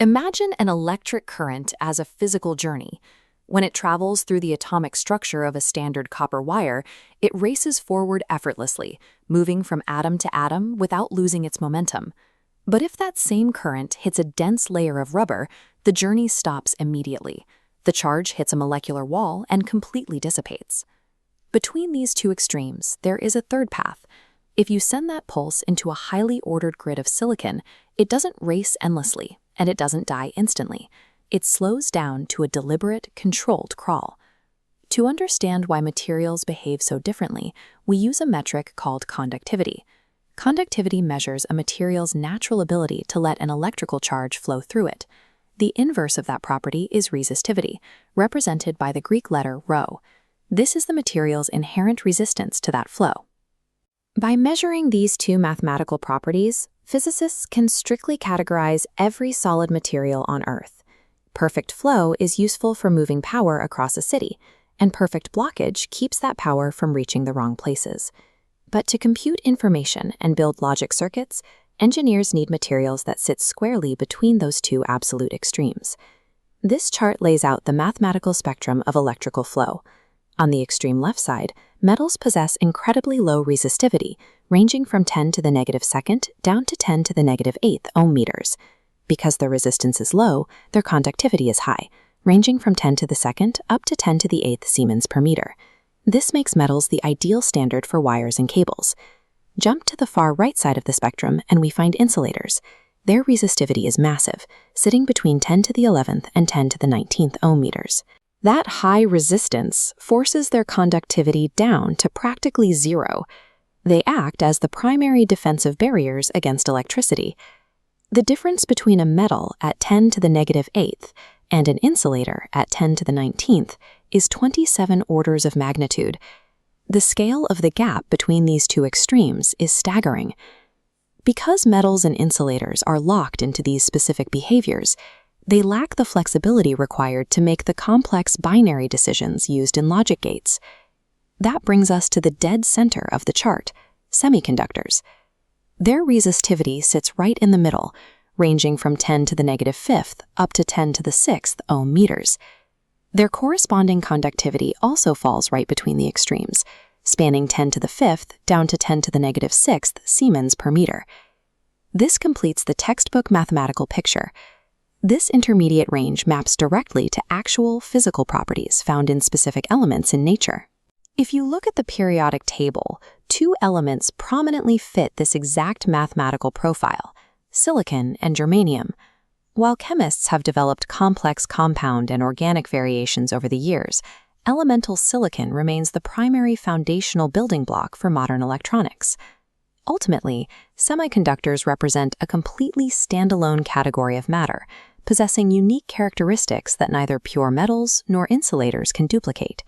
Imagine an electric current as a physical journey. When it travels through the atomic structure of a standard copper wire, it races forward effortlessly, moving from atom to atom without losing its momentum. But if that same current hits a dense layer of rubber, the journey stops immediately. The charge hits a molecular wall and completely dissipates. Between these two extremes, there is a third path. If you send that pulse into a highly ordered grid of silicon, it doesn't race endlessly, and it doesn't die instantly. It slows down to a deliberate, controlled crawl. To understand why materials behave so differently, we use a metric called conductivity. Conductivity measures a material's natural ability to let an electrical charge flow through it. The inverse of that property is resistivity, represented by the Greek letter ρ. This is the material's inherent resistance to that flow. By measuring these two mathematical properties, physicists can strictly categorize every solid material on Earth. Perfect flow is useful for moving power across a city, and perfect blockage keeps that power from reaching the wrong places. But to compute information and build logic circuits, engineers need materials that sit squarely between those two absolute extremes. This chart lays out the mathematical spectrum of electrical flow. On the extreme left side, metals possess incredibly low resistivity, ranging from 10 to the negative second down to 10 to the negative eighth ohm meters. Because their resistance is low, their conductivity is high, ranging from 10 to the second up to 10 to the eighth Siemens per meter. This makes metals the ideal standard for wires and cables. Jump to the far right side of the spectrum and we find insulators. Their resistivity is massive, sitting between 10 to the 11th and 10 to the 19th ohm meters. That high resistance forces their conductivity down to practically zero. They act as the primary defensive barriers against electricity. The difference between a metal at 10 to the negative eighth and an insulator at 10 to the 19th is 27 orders of magnitude. The scale of the gap between these two extremes is staggering. Because metals and insulators are locked into these specific behaviors, they lack the flexibility required to make the complex binary decisions used in logic gates. That brings us to the dead center of the chart, semiconductors. Their resistivity sits right in the middle, ranging from 10 to the negative fifth up to 10 to the sixth ohm meters. Their corresponding conductivity also falls right between the extremes, spanning 10 to the fifth down to 10 to the negative sixth Siemens per meter. This completes the textbook mathematical picture. This intermediate range maps directly to actual physical properties found in specific elements in nature. If you look at the periodic table, two elements prominently fit this exact mathematical profile: silicon and germanium. While chemists have developed complex compound and organic variations over the years, elemental silicon remains the primary foundational building block for modern electronics. Ultimately, semiconductors represent a completely standalone category of matter, possessing unique characteristics that neither pure metals nor insulators can duplicate.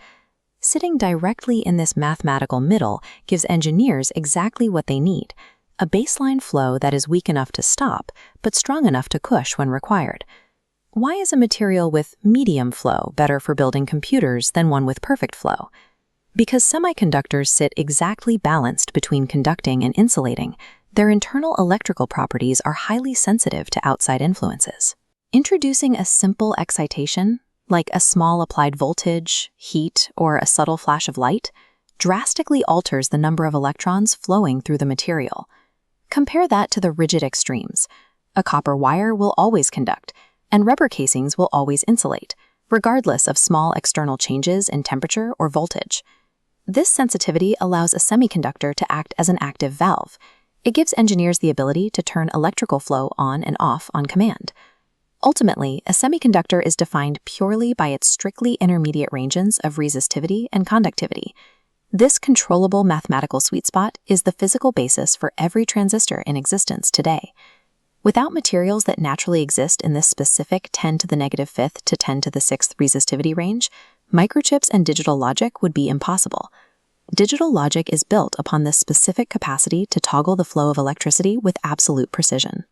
Sitting directly in this mathematical middle gives engineers exactly what they need: a baseline flow that is weak enough to stop, but strong enough to push when required. Why is a material with medium flow better for building computers than one with perfect flow? Because semiconductors sit exactly balanced between conducting and insulating, their internal electrical properties are highly sensitive to outside influences. Introducing a simple excitation, like a small applied voltage, heat, or a subtle flash of light, drastically alters the number of electrons flowing through the material. Compare that to the rigid extremes. A copper wire will always conduct, and rubber casings will always insulate, regardless of small external changes in temperature or voltage. This sensitivity allows a semiconductor to act as an active valve. It gives engineers the ability to turn electrical flow on and off on command. Ultimately, a semiconductor is defined purely by its strictly intermediate ranges of resistivity and conductivity. This controllable mathematical sweet spot is the physical basis for every transistor in existence today. Without materials that naturally exist in this specific 10 to the negative fifth to 10 to the sixth resistivity range, microchips and digital logic would be impossible. Digital logic is built upon this specific capacity to toggle the flow of electricity with absolute precision.